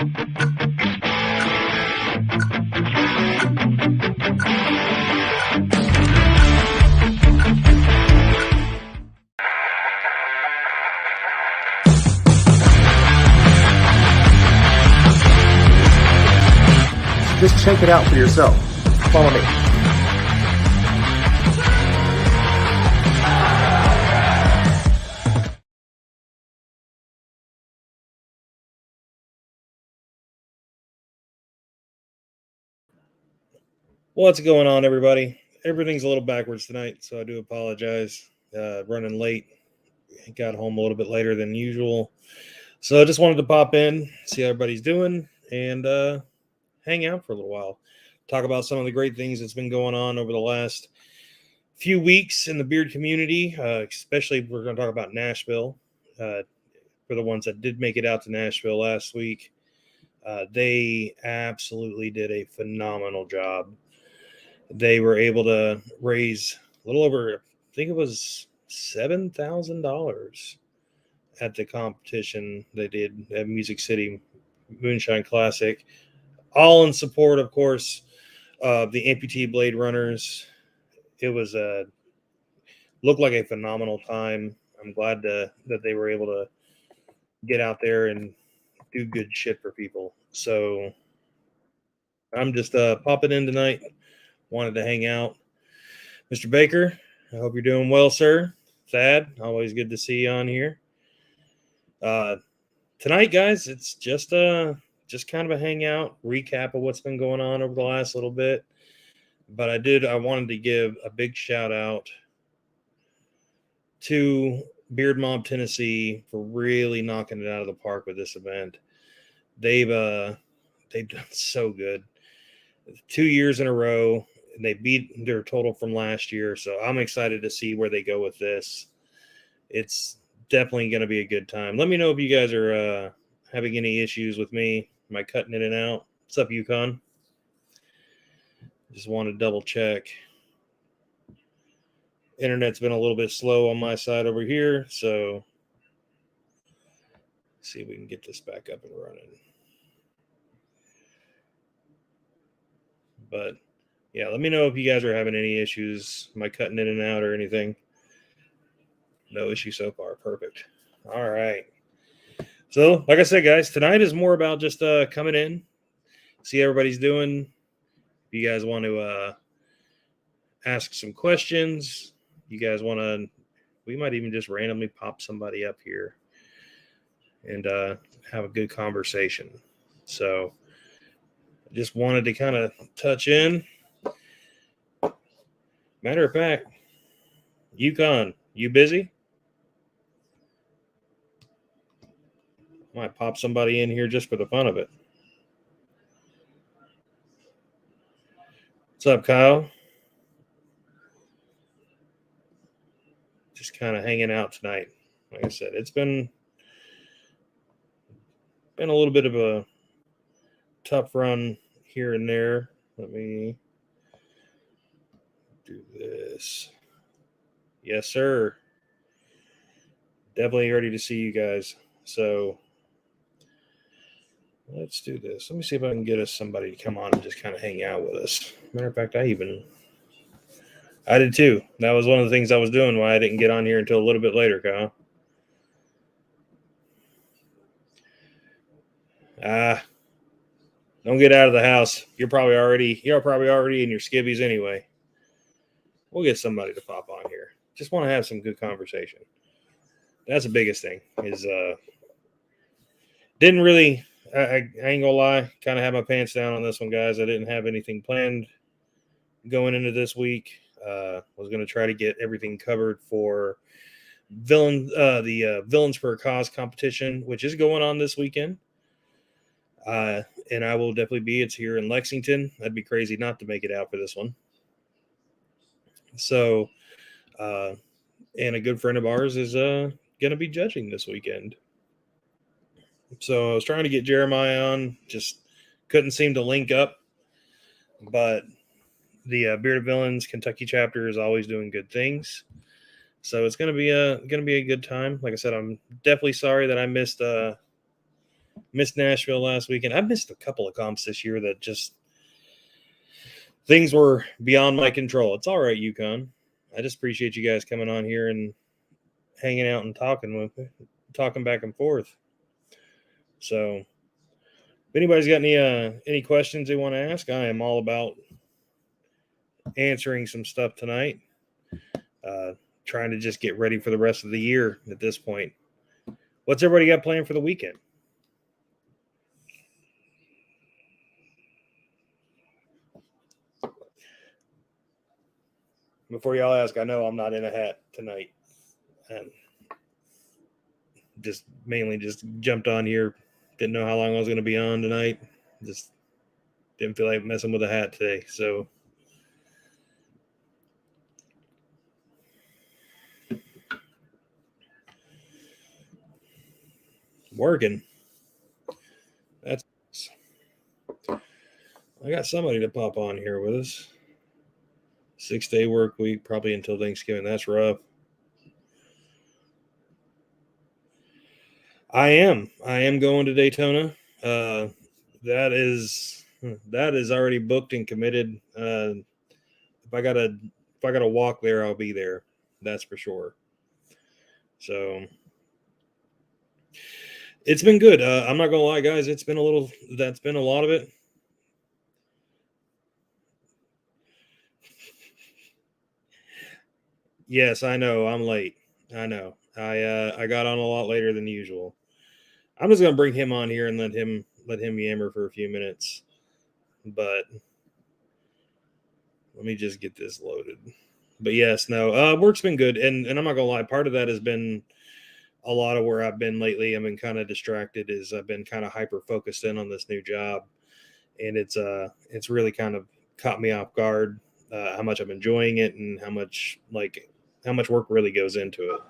Just check it out for yourself. Follow me. What's going on, everybody? Everything's a little backwards tonight, so I do apologize. Running late. Got home a little bit later than usual. So I just wanted to pop in, see how everybody's doing, and hang out for a little while. Talk about some of the great things that's been going on over the last few weeks in the beard community, especially if we're going to talk about Nashville. For the ones that did make it out to Nashville last week, they absolutely did a phenomenal job. They were able to raise a little over, I think it was $7,000 at the competition they did at Music City Moonshine Classic, all in support, of course, of the amputee blade runners. It was looked like a phenomenal time. I'm glad that they were able to get out there and do good shit for people. So I'm just popping in tonight. Wanted to hang out. Mr. Baker, I hope you're doing well, sir. Thad, always good to see you on here. Tonight, guys, it's just kind of a hangout, recap of what's been going on over the last little bit. But I wanted to give a big shout out to Beard Mob Tennessee for really knocking it out of the park with this event. They've done so good. 2 years in a row, and they beat their total from last year. So I'm excited to see where they go with this. It's definitely going to be a good time. Let me know if you guys are having any issues with me. Am I cutting in and out? What's up, Yukon? Just want to double check. Internet's been a little bit slow on my side over here, so see if we can get this back up and running. But yeah, let me know if you guys are having any issues. Am I cutting in and out or anything? No issue so far. Perfect. All right. So, like I said, guys, tonight is more about just coming in, see how everybody's doing. If you guys want to ask some questions, you guys want to, we might even just randomly pop somebody up here and have a good conversation. So, I just wanted to kind of touch in. Matter of fact, Yukon, you busy? Might pop somebody in here just for the fun of it. What's up, Kyle? Just kind of hanging out tonight. Like I said, it's been a little bit of a tough run here and there. Let me do this. Yes, sir. Definitely ready to see you guys. So let's do this. Let me see if I can get us somebody to come on and just kind of hang out with us. Matter of fact, I did too. That was one of the things I was doing why I didn't get on here until a little bit later, Kyle. Don't get out of the house. You're probably already in your skivvies anyway. We'll get somebody to pop on here. Just want to have some good conversation. That's the biggest thing. Is didn't really. I ain't gonna lie. Kind of had my pants down on this one, guys. I didn't have anything planned going into this week. Was gonna try to get everything covered for the Villains for a Cause competition, which is going on this weekend. And I will definitely be. It's here in Lexington. That'd be crazy not to make it out for this one. So, and a good friend of ours is going to be judging this weekend. So I was trying to get Jeremiah on, just couldn't seem to link up. But the Bearded Villains Kentucky chapter is always doing good things. So it's going to be a good time. Like I said, I'm definitely sorry that I missed Missed Nashville last weekend. I missed a couple of comps this year that just things were beyond my control. It's all right, UConn. I just appreciate you guys coming on here and hanging out and talking back and forth. So, if anybody's got any questions they want to ask, I am all about answering some stuff tonight. Trying to just get ready for the rest of the year at this point. What's everybody got planned for the weekend? Before y'all ask, I know I'm not in a hat tonight. And just jumped on here. Didn't know how long I was going to be on tonight. Just didn't feel like messing with a hat today. So working. That's I got somebody to pop on here with us. 6-day work week, probably until Thanksgiving. That's rough. I am going to Daytona. That is already booked and committed. If I gotta walk there, I'll be there. That's for sure. So it's been good. I'm not gonna lie, guys. That's been a lot of it. Yes, I know. I'm late. I know. I got on a lot later than usual. I'm just gonna bring him on here and let him yammer for a few minutes. But let me just get this loaded. But yes, no, work's been good, and I'm not gonna lie. Part of that has been a lot of where I've been lately. I've been kind of distracted. I've been kind of hyper focused in on this new job, and it's really kind of caught me off guard. How much I'm enjoying it, and how much work really goes into it.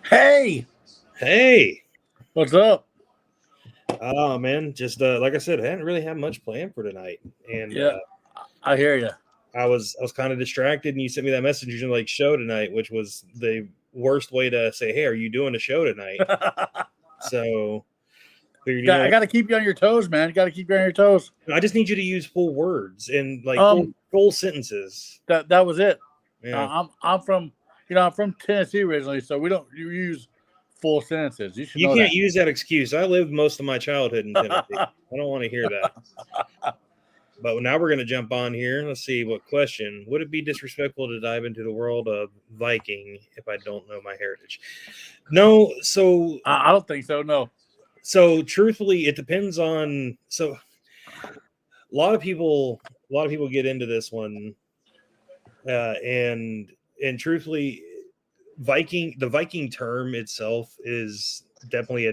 Hey, what's up? Oh man, just like I said, I hadn't really had much planned for tonight, and yeah, I hear you. I was kind of distracted, and you sent me that message. You're like, show tonight, which was the worst way to say, hey, are you doing a show tonight? So I got to keep you on your toes, man. Got to keep you on your toes. I just need you to use full words and like full sentences. That was it. Yeah. I'm from Tennessee originally, so you use full sentences. You can't use that excuse. I lived most of my childhood in Tennessee. I don't want to hear that. But now we're going to jump on here. Let's see what question. Would it be disrespectful to dive into the world of Viking if I don't know my heritage? No. So I don't think so. No. So truthfully, it depends on. So a lot of people get into this one, and truthfully, the Viking term itself is definitely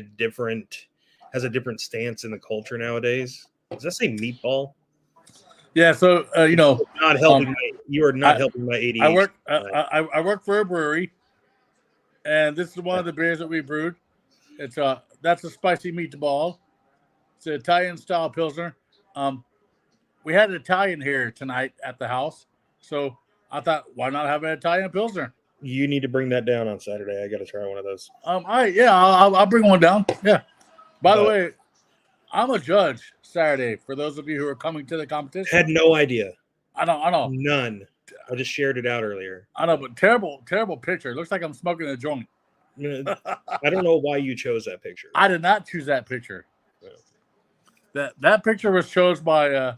has a different stance in the culture nowadays. Does that say meatball? Yeah, so not helping. You are not helping my ADHD. I work for a brewery, and this is one of the beers that we brewed. That's a spicy meatball. It's an Italian style pilsner. We had an Italian here tonight at the house, so I thought, why not have an Italian pilsner? You need to bring that down on Saturday. I got to try one of those. I'll bring one down. Yeah. By the way, I'm a judge Saturday for those of you who are coming to the competition. Had no idea. I know. None. I just shared it out earlier. I know, but terrible picture. It looks like I'm smoking a joint. I don't know why you chose that picture. I did not choose that picture. Yeah. That picture was chosen by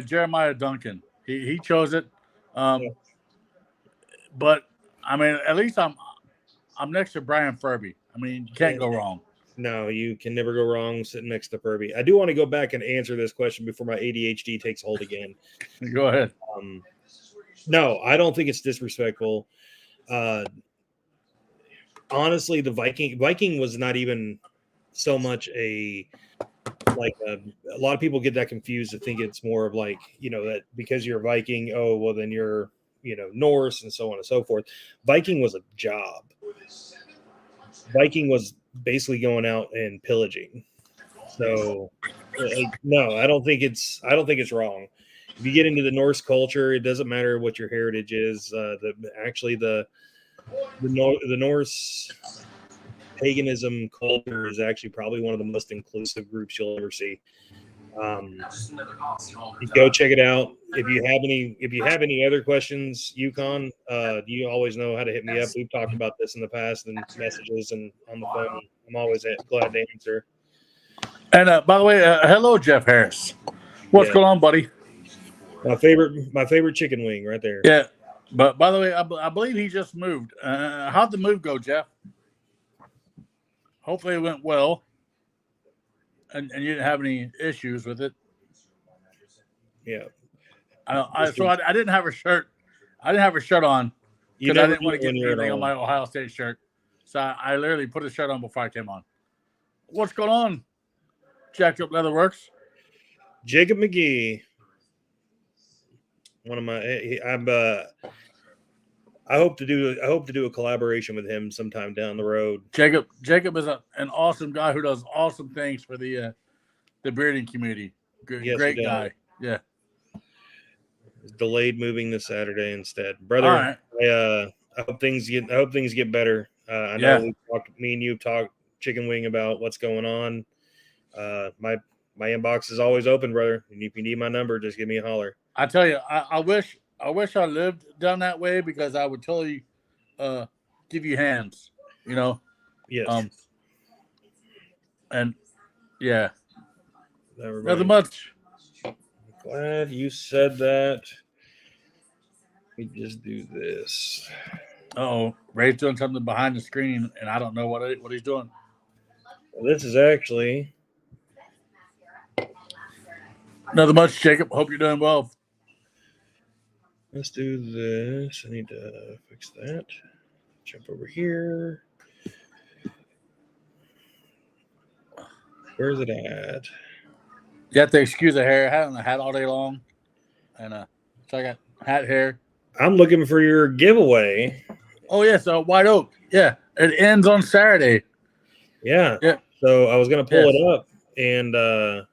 Jeremiah Duncan. He chose it. But I mean, at least I'm next to Brian Furby. I mean, you can't go wrong. No, you can never go wrong sitting next to Furby. I do want to go back and answer this question before my ADHD takes hold again. Go ahead. No, I don't think it's disrespectful. Honestly, the Viking was not even so much a lot of people get that confused to think it's more of like, that because you're Viking, oh, well, then you're, Norse and so on and so forth. Viking was a job. Viking was basically going out and pillaging. So no, I don't think it's wrong. If you get into the Norse culture, it doesn't matter what your heritage is. The Norse paganism culture is actually probably one of the most inclusive groups you'll ever see. Go check it out. If you have any other questions, Yukon, you always know how to hit me up. We've talked about this in the past and messages and on the phone. I'm always glad to answer. And by the way, hello, Jeff Harris. What's going on, buddy? My favorite chicken wing right there. Yeah, but by the way, I believe he just moved. How'd the move go, Jeff? Hopefully it went well, and you didn't have any issues with it. Yeah. So I didn't have a shirt. I didn't have a shirt on because I didn't want to get anything on my Ohio State shirt. So I literally put a shirt on before I came on. What's going on, Jacked Up Leatherworks? Jacob McGee. One of my, I hope to do a collaboration with him sometime down the road. Jacob is an awesome guy who does awesome things for the bearding community. Great guy. Yeah. Delayed moving this Saturday instead, brother. Right. I hope things get better. I know me and you talked chicken wing about what's going on. My inbox is always open, brother. And if you need my number, just give me a holler. I tell you, I wish I lived down that way because I would totally give you hands, you know. Yes. And yeah, nothing much. Glad you said that. We just do this. Oh, Ray's doing something behind the screen, and I don't know what he's doing. Well, this is actually nothing much, Jacob. Hope you're doing well. Let's do this. I need to fix that. Jump over here. Where's it at? You have to excuse the hair. I had on a hat all day long, and so I got hat hair. I'm looking for your giveaway. Oh yes, White Oak. Yeah, it ends on Saturday. Yeah. So I was gonna pull it up, and there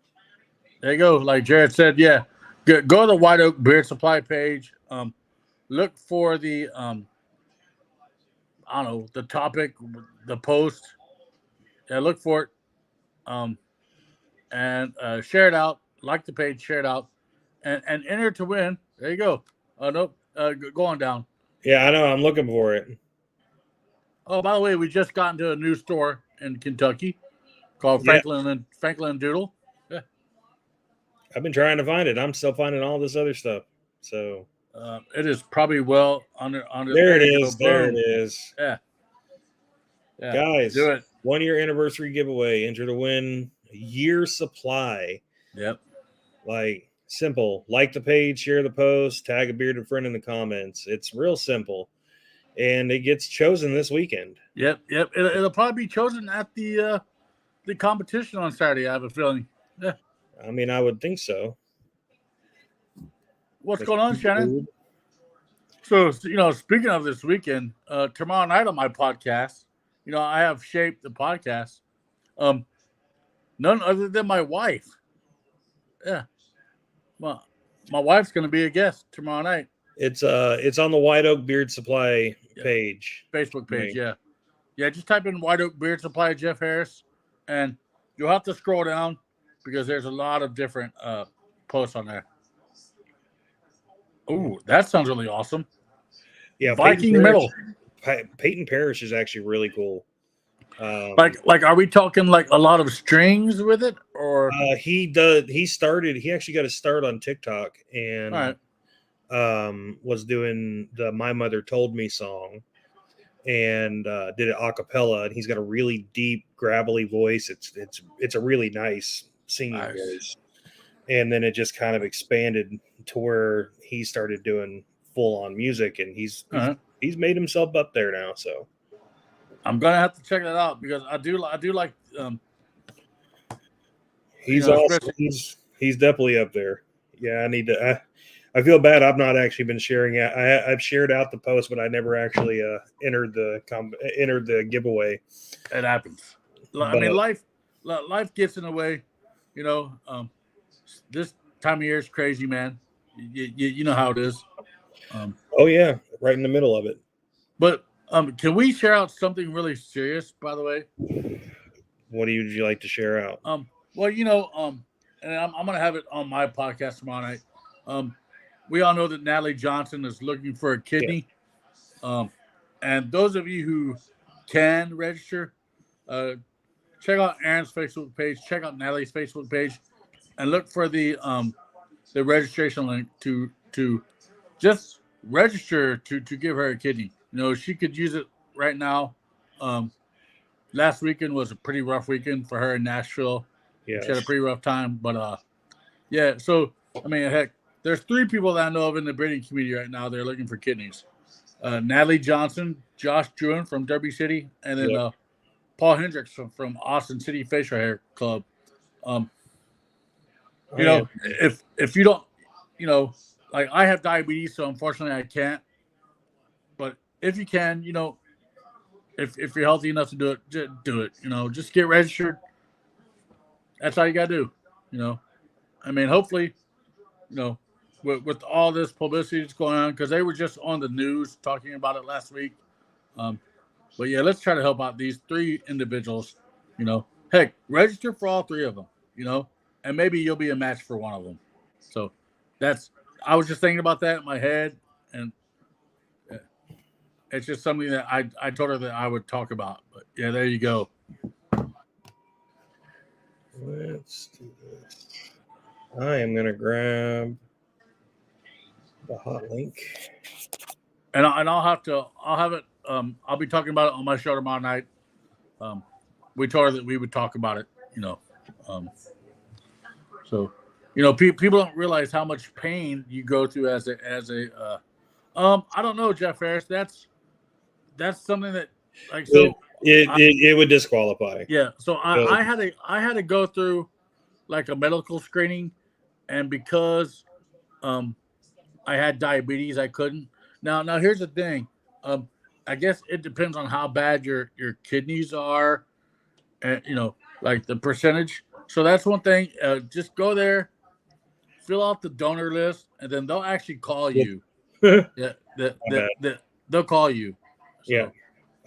you go. Like Jared said, yeah, go to the White Oak Beard Supply page. Look for the I don't know, the topic, the post. Yeah, look for it. And share it out. Like the page, share it out, and enter to win. There you go. Nope. Go on down. Yeah, I know. I'm looking for it. Oh, by the way, we just got into a new store in Kentucky called Franklin and Doodle. Yeah. I've been trying to find it. I'm still finding all this other stuff. So it is probably well under. There it is. There it is. Yeah. Guys, do it. 1 year anniversary giveaway. Enter to win a year supply. Yep. Like simple. Like the page, share the post, tag a bearded friend in the comments. It's real simple. And it gets chosen this weekend. Yep. It'll probably be chosen at the competition on Saturday, I have a feeling. Yeah. I mean, I would think so. What's going on, Shannon? So, speaking of this weekend, tomorrow night on my podcast, I have shaped the podcast. None other than my wife. Yeah. Well, my wife's going to be a guest tomorrow night. It's on the White Oak Beard Supply page. Facebook page, yeah. Yeah, just type in White Oak Beard Supply Jeff Harris, and you'll have to scroll down because there's a lot of different posts on there. Ooh, that sounds really awesome. Yeah, Viking metal. Peyton Parrish is actually really cool. Like, are we talking like a lot of strings with it, or he actually got a start on TikTok and was doing the My Mother Told Me song and did it a cappella, and he's got a really deep gravelly voice. It's a really nice singing voice. And then it just kind of expanded to where he started doing full on music, and he's made himself up there now. So I'm gonna have to check that out because I do like. He's awesome. He's definitely up there. Yeah, I need to. I feel bad. I've not actually been sharing it. I've shared out the post, but I never actually entered the giveaway. It happens. I mean, life gets in the way. This time of year is crazy, man. You know how it is. Oh yeah, right in the middle of it. But Can we share out something really serious, by the way? What would you like to share out? Well, and I'm gonna have it on my podcast tomorrow night. We all know that Natalie Johnson is looking for a kidney. And those of you who can register, check out Aaron's Facebook page, check out Natalie's Facebook page, and look for the registration link to just register to give her a kidney. She could use it right now. Last weekend was a pretty rough weekend for her in Nashville. Yeah, she had a pretty rough time, but yeah. So I mean, heck, there's 3 people that I know of in the breeding community right now. They're looking for kidneys. Natalie Johnson, Josh Druin from Derby City, and then Paul Hendricks from Austin City Facial Hair Club. If you don't, like I have diabetes, so unfortunately I can't. But if you can, if you're healthy enough to do it, just do it. Just get registered. That's all you gotta do. I mean, hopefully, with all this publicity that's going on, because they were just on the news talking about it last week. But yeah, let's try to help out these 3 individuals. Heck, register for all 3 of them. And maybe you'll be a match for one of them. So I was just thinking about that in my head, and it's just something that I told her that I would talk about. But yeah, there you go. Let's do this. I am gonna grab the hot link, and I'll have it. I'll be talking about it on my show tomorrow night. We told her that we would talk about it. So people don't realize how much pain you go through as a. I don't know, Jeff Harris. That's something that it would disqualify. Yeah. So I had to go through like a medical screening, and because I had diabetes, I couldn't. Now here's the thing. I guess it depends on how bad your kidneys are, and like the percentage. So that's one thing. Just go there, fill out the donor list, and then they'll actually call you. Yeah, they'll call you. So. Yeah.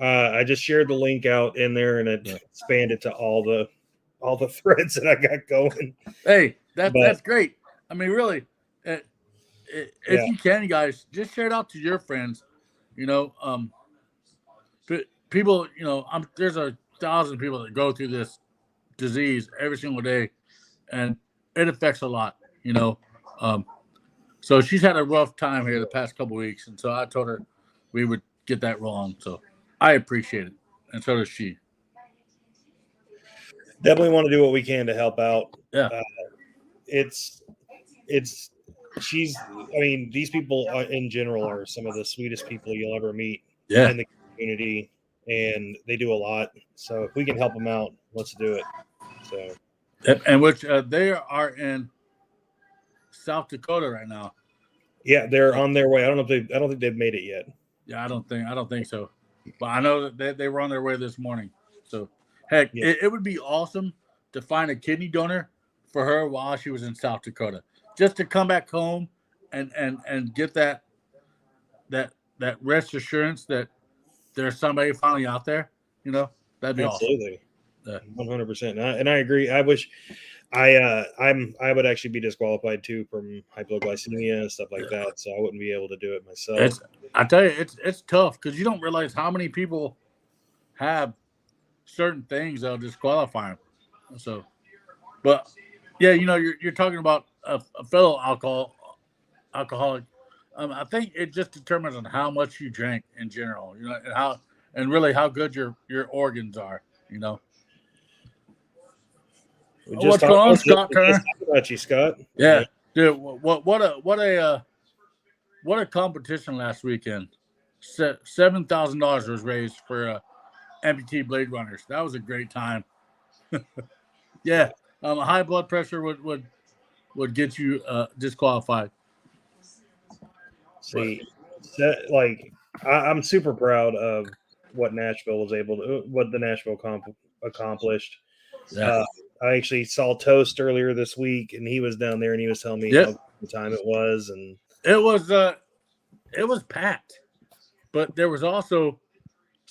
I just shared the link out in there, and it expanded to all the threads that I got going. Hey, that's great. I mean, really, if you can, guys, just share it out to your friends. People, there's 1,000 people that go through this disease every single day, and it affects a lot. So she's had a rough time here the past couple of weeks, and so I told her we would get that wrong. So I appreciate it, and so does she. Definitely want to do what we can to help out. Yeah, she's. I mean, these people in general are some of the sweetest people you'll ever meet in the community, and they do a lot. So if we can help them out, let's do it. So, and which they are in South Dakota right now. Yeah, they're on their way. I don't think they've made it yet. Yeah, I don't think so. But I know that they were on their way this morning. So, heck, it would be awesome to find a kidney donor for her while she was in South Dakota, just to come back home and get that rest assurance that there's somebody finally out there. That'd be absolutely awesome. 100%. And I agree. I wish I would actually be disqualified too from hypoglycemia and stuff like that, so I wouldn't be able to do it myself. I tell you, it's tough because you don't realize how many people have certain things that'll disqualify them. So, but yeah, you're talking about a fellow alcoholic. I think it just determines on how much you drink in general, and really how good your organs are, What's going on, Scott Turner? About you, Scott. Yeah, dude. What a competition last weekend. $7,000 was raised for amputee blade runners. That was a great time. Yeah, high blood pressure would get you disqualified. See, I'm super proud of what Nashville was what the Nashville accomplished. Yeah. I actually saw Toast earlier this week, and he was down there, and he was telling me how good the time it was, and it was packed, but there was also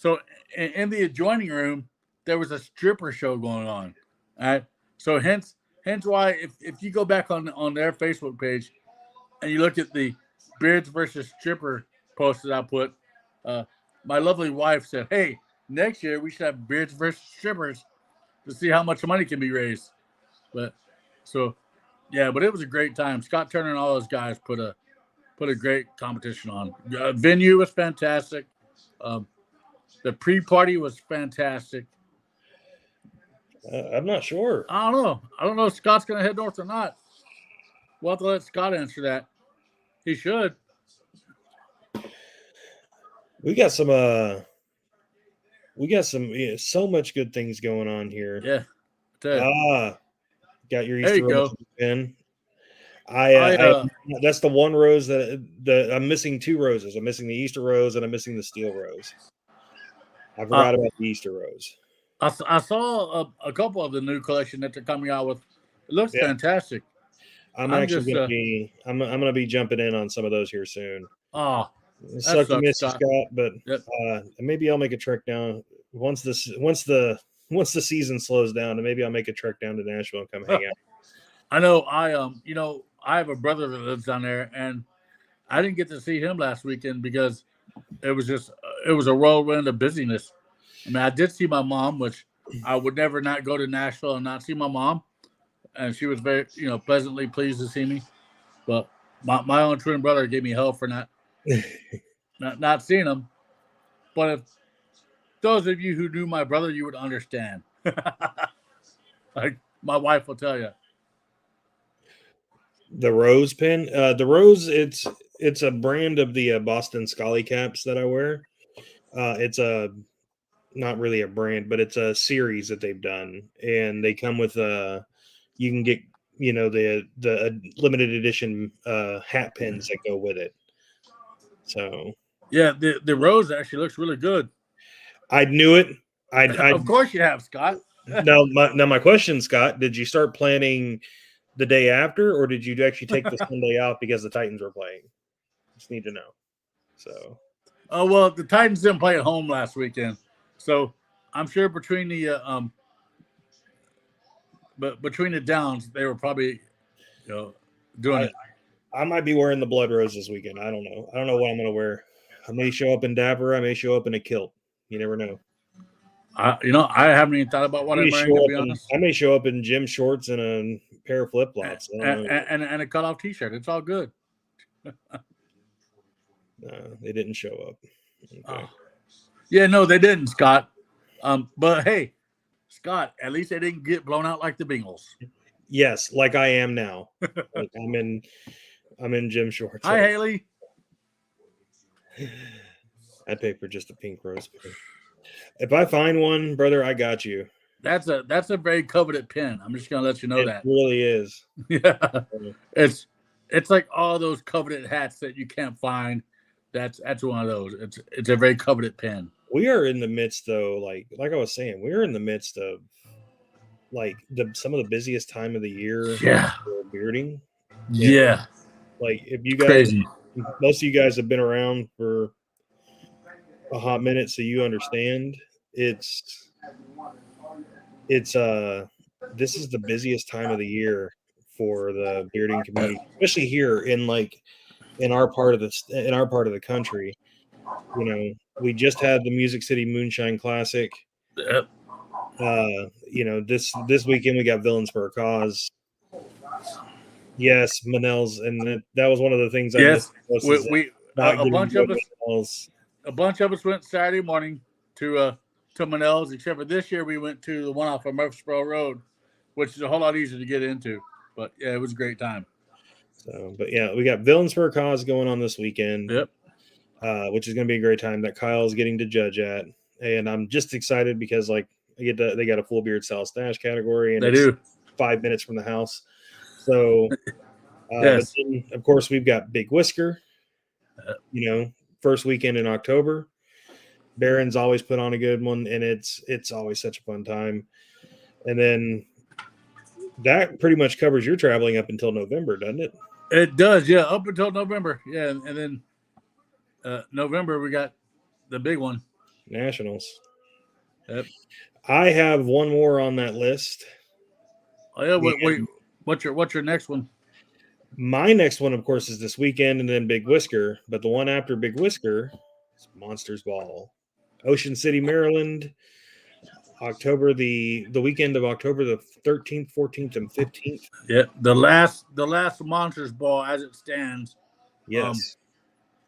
So in the adjoining room, there was a stripper show going on. All right. So hence why if you go back on their Facebook page and you look at the Beards versus Stripper post that I put, my lovely wife said, "Hey, next year we should have Beards versus Strippers to see how much money can be raised." But so yeah, but it was a great time. Scott Turner and all those guys put a great competition on. Venue was fantastic. The pre-party was fantastic. I'm not sure. I don't know if Scott's going to head north or not. We'll have to let Scott answer that. He should. We got some so much good things going on here. Yeah. Got your There Easter you go. rose pin. That's the one rose that I'm missing. 2 roses. I'm missing the Easter rose and I'm missing the steel rose. I forgot about the Easter rose. I saw a couple of the new collection that they're coming out with. It looks fantastic. I'm actually going to be I'm going to be jumping in on some of those here soon. Oh, sucks to miss you, Scott, but maybe I'll make a trek down once the season slows down, and maybe I'll make a trek down to Nashville and come hang out. I know. I have a brother that lives down there, and I didn't get to see him last weekend because it was a whirlwind of busyness. I mean, I did see my mom, which I would never not go to Nashville and not see my mom, and she was very, pleasantly pleased to see me. But my own twin brother gave me hell for not seeing him. But if those of you who knew my brother, you would understand. Like my wife will tell you. The rose pin, the rose, it's a brand of the Boston Scully caps that I wear. It's not really a brand, but it's a series that they've done, and they come with you can get the limited edition hat pins that go with it. So yeah, the rose actually looks really good. I knew it. Of course you have, Scott. My question, Scott, did you start planning the day after, or did you actually take the Sunday out because the Titans were playing? Just need to know. So, well, the Titans didn't play at home last weekend, so I'm sure between the between the downs, they were probably doing it. I might be wearing the blood rose this weekend. I don't know. I don't know what I'm going to wear. I may show up in dapper. I may show up in a kilt. You never know. I haven't even thought about what I'm wearing, to be honest. I may show up in gym shorts and a pair of flip flops and a cutoff T-shirt. It's all good. They didn't show up. Okay. Yeah, no, they didn't, Scott. But hey, Scott, at least they didn't get blown out like the Bengals. Yes, like I am now. Like I'm in gym shorts. Hi, Haley. I'd pay for just a pink rose pin. If I find one, brother, I got you. That's a very coveted pin. I'm just gonna let you know that. It really is. Yeah. It's like all those coveted hats that you can't find. That's one of those. It's a very coveted pin. We are in the midst, though, like I was saying, we're in the midst of like some of the busiest time of the year for bearding. Yeah. Like if you guys, crazy. Most of you guys have been around for a hot minute, so you understand. This is the busiest time of the year for the bearding community, especially here in our part of the country. We just had the Music City Moonshine Classic. Yep. This weekend we got Villains for a Cause. Yes, Manel's, and that was one of the things. Yes, a bunch of us went Saturday morning to Manel's, except for this year we went to the one off of Murfreesboro Road, which is a whole lot easier to get into. But yeah, it was a great time. So, but yeah, we got Villains for a Cause going on this weekend. Yep. Which is going to be a great time that Kyle's getting to judge at, and I'm just excited because they got a full beard style stash category, and they do 5 minutes from the house. So, yes. But then, of course, we've got Big Whisker. First weekend in October. Barron's always put on a good one, and it's always such a fun time. And then that pretty much covers your traveling up until November, doesn't it? It does, yeah, up until November, yeah, and then November we got the big one. Nationals. Yep. I have one more on that list. Oh yeah. Wait. What's your next one? My next one, of course, is this weekend and then Big Whisker. But the one after Big Whisker is Monsters Ball. Ocean City, Maryland. The weekend of October the 13th, 14th, and 15th. Yeah. The last Monsters Ball as it stands. Yes.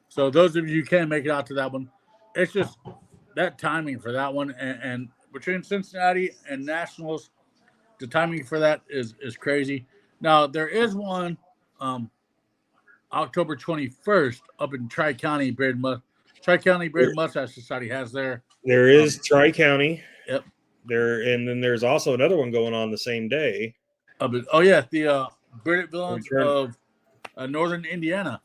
So those of you who can't make it out to that one, it's just that timing for that one, and between Cincinnati and Nationals, the timing for that is crazy. Now there is one, October 21st up in Tri-County Bearded Mustache Society has their. There is Tri-County. Yep. And then there's also another one going on the same day. The Bearded Villains of Northern Indiana.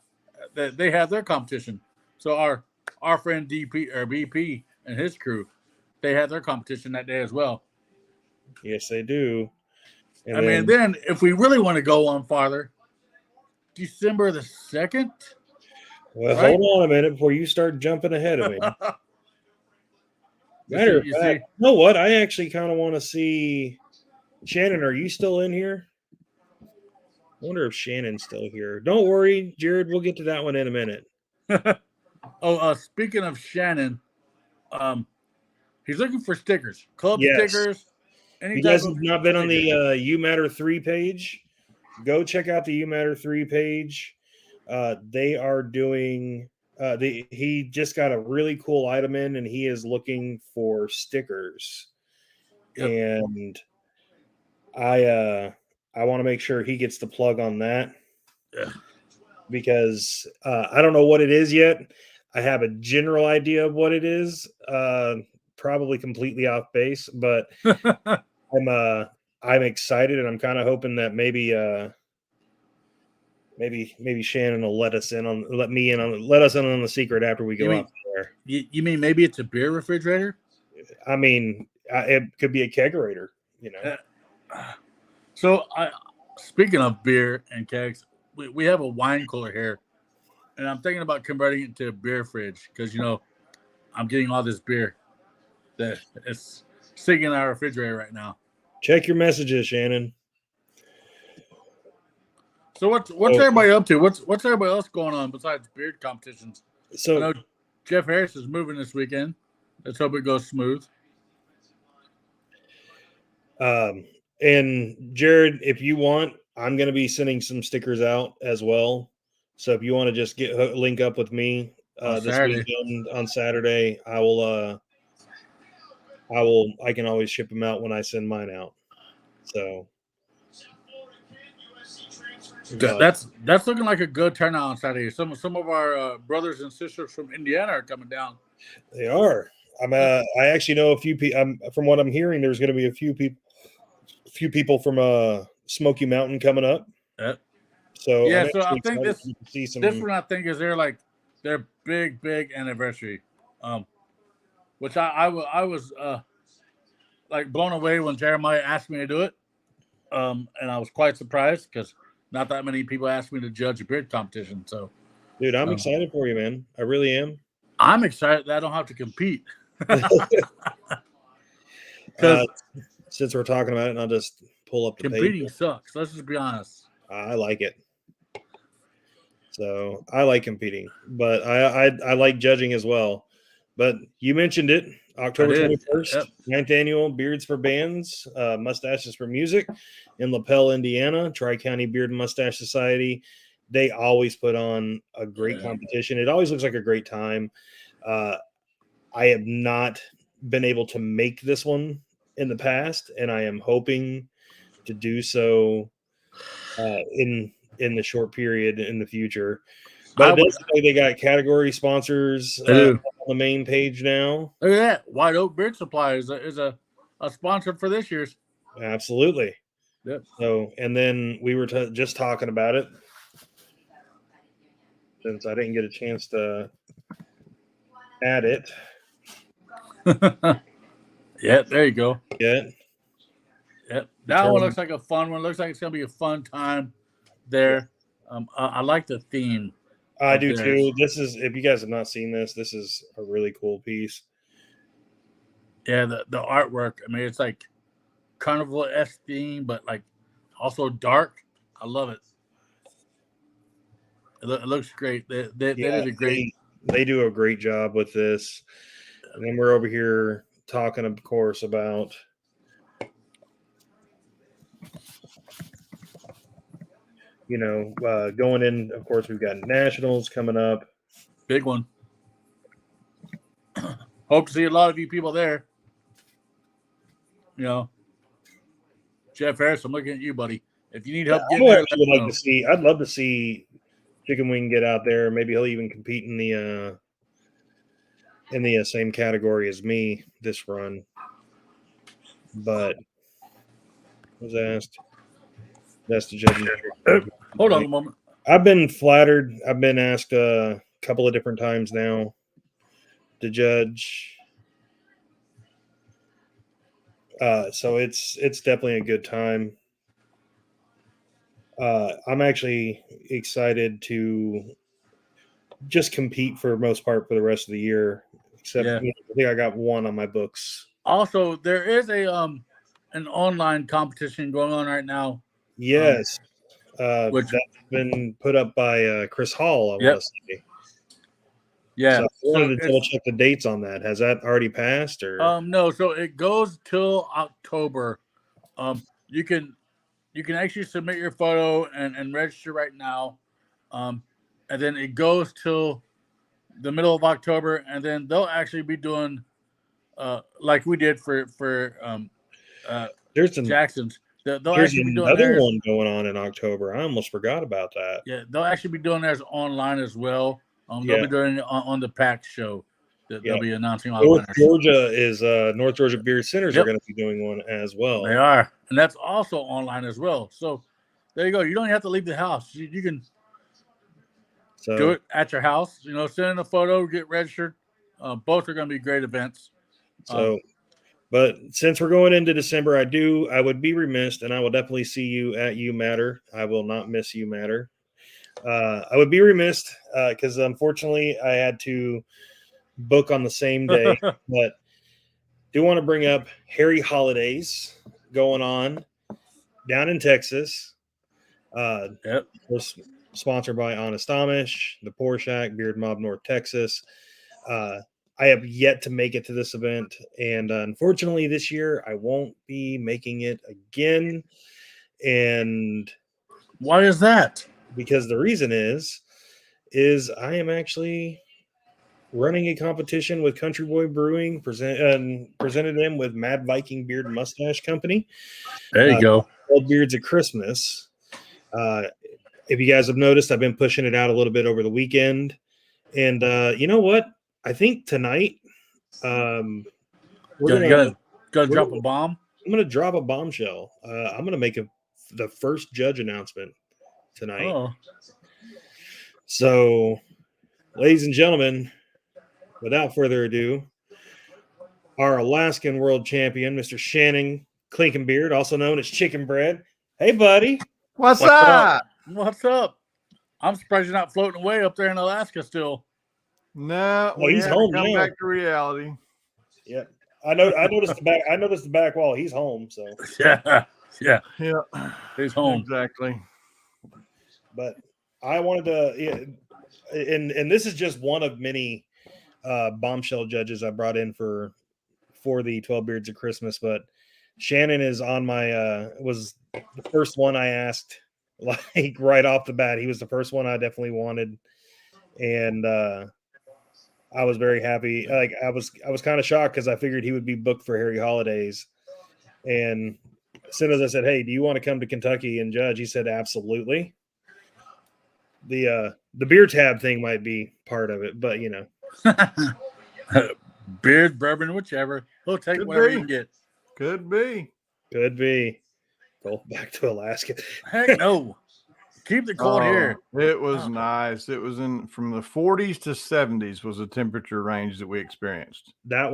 They have their competition. So our friend BP and his crew, they had their competition that day as well. Yes, they do. And then if we really want to go on farther, December the 2nd. Well, right? Hold on a minute before you start jumping ahead of me. Matter of fact, you know what? I actually kind of want to see Shannon. Are you still in here? I wonder if Shannon's still here. Don't worry, Jared. We'll get to that one in a minute. Speaking of Shannon, he's looking for stickers, club stickers. If you guys have not been on the You Matter 3 page, go check out the You Matter 3 page. They are doing. He just got a really cool item in, and he is looking for stickers. Yep. And I want to make sure he gets the plug on that. Yeah. Because I don't know what it is yet. I have a general idea of what it is. Probably completely off base, but I'm excited, and I'm kind of hoping that maybe Shannon will let us in on the secret after we go out there. You mean maybe it's a beer refrigerator? I mean, it could be a kegerator, you know. So, speaking of beer and kegs, we have a wine cooler here, and I'm thinking about converting it to a beer fridge because I'm getting all this beer that it's sitting in our refrigerator right now. Check your messages, Shannon. So what's everybody up to? What's everybody else going on besides beard competitions? So I know Jeff Harris is moving this weekend. Let's hope it goes smooth. And Jared, if you want, I'm going to be sending some stickers out as well. So if you want to just link up with me this weekend on Saturday, I can always ship them out when I send mine out. So that's looking like a good turnout on Saturday. Some of our brothers and sisters from Indiana are coming down. They are. I actually know a few people. From what I'm hearing, there's going to be a few people from Smoky Mountain coming up. Yep. So yeah, so I think this one I think is their big anniversary. Which I was like blown away when Jeremiah asked me to do it. And I was quite surprised because not that many people asked me to judge a beard competition. So, dude, I'm excited for you, man. I really am. I'm excited that I don't have to compete. Since we're talking about it, and I'll just pull up the competing page. Sucks. Let's just be honest. I like it. So I like competing, but I like judging as well. But you mentioned it, October 21st, 9th annual Beards for Bands, Mustaches for Music in LaPel, Indiana, Tri-County Beard and Mustache Society. They always put on a great competition. It always looks like a great time. I have not been able to make this one in the past, and I am hoping to do so in the short period in the future. But it does look like they got category sponsors on the main page now. Look at that. White Oak Beard Supply is a sponsor for this year's. Absolutely. Yep. So, and then we were just talking about it since I didn't get a chance to add it. Yeah, there you go. Yeah. Yep. That one looks like a fun one. Looks like it's going to be a fun time there. I like the theme. I do too. This is, if you guys have not seen this is a really cool piece. Yeah, the artwork. I mean, it's like carnival-esque theme, but like also dark. I love it. It looks great. They Yeah, did a great. they do a great job with this. And then we're over here talking, of course, about going in. Of course, we've got nationals coming up. Big one. Hope to see a lot of you people there. You know, Jeff Harris, I'm looking at you, buddy. If you need help I getting there, actually would like to see. I'd love to see Chicken Wing get out there. Maybe he'll even compete in the same category as me this run. But I was asked. That's the judging. Hold on a moment. I've been flattered. I've been asked a couple of different times now to judge. So it's definitely a good time. I'm actually excited to just compete for the most part for the rest of the year. Except Yeah. I think I got one on my books. Also, there is an online competition going on right now. Yes. Which- That's been put up by Chris Hall, I Yep. want to say. Yeah. So I wanted to double check the dates on that. Has that already passed or No, so it goes till October. You can actually submit your photo and register right now. And then it goes till the middle of October, and then they'll actually be doing like we did for there's Jackson's. They'll there's actually be doing another theirs. one going on in October. I almost forgot about that. Yeah, they'll actually be doing theirs online as well. They'll Yeah. be doing it on the PAX show. They'll Yeah. be announcing all the North winners. North Georgia Beer Centers Yep. are going to be doing one as well. They are, and that's also online as well. So there you go. You don't have to leave the house. You can So do it at your house. You know, send in a photo, get registered. Both are going to be great events. But since we're going into December, I would be remiss, and I will definitely see you at U Matter. I will not miss U Matter. I would be remiss because unfortunately I had to book on the same day, but do want to bring up Harry Holidays going on down in Texas. Yep. Was sponsored by Honest Amish, the Poor Shack, Beard Mob North Texas. I have yet to make it to this event, and unfortunately this year I won't be making it again. And Why is that? because the reason is I am actually running a competition with Country Boy Brewing, presented them with Mad Viking Beard and Mustache Company. There you go. 12 Beards of Christmas. If you guys have noticed, I've been pushing it out a little bit over the weekend. And you know what? I think tonight we're Gonna drop a bomb. I'm going to drop a bombshell. I'm going to make the first judge announcement tonight. Oh, So, ladies and gentlemen, without further ado, our Alaskan world champion, Mr. Shannon Clinkenbeard, also known as Chicken Bread. Hey, buddy. What's What's up? up? What's up? I'm surprised you're not floating away up there in Alaska still. No, Well, we he's had home to come now. back to reality. Yeah. I noticed the back. I noticed the back wall. He's home, so. Yeah, yeah. Yeah, He's home. exactly. But I wanted to, and this is just one of many bombshell judges I brought in for the 12 Beards of Christmas. But Shannon is on my was the first one I asked, like right off the bat. He was the first one I definitely wanted, and I was very happy. Like I was kind of shocked because I figured he would be booked for Harry Holidays, and as soon as I said, "Hey, do you want to come to Kentucky and judge?" he said, "Absolutely." The beer tab thing might be part of it, but you know, Beard, bourbon, whichever. He'll take Could whatever be. you can get. Could be. could be. Go back to Alaska. Heck no. Keep the cold here. It was Oh. nice. It was in from the 40s to 70s was the temperature range that we experienced. That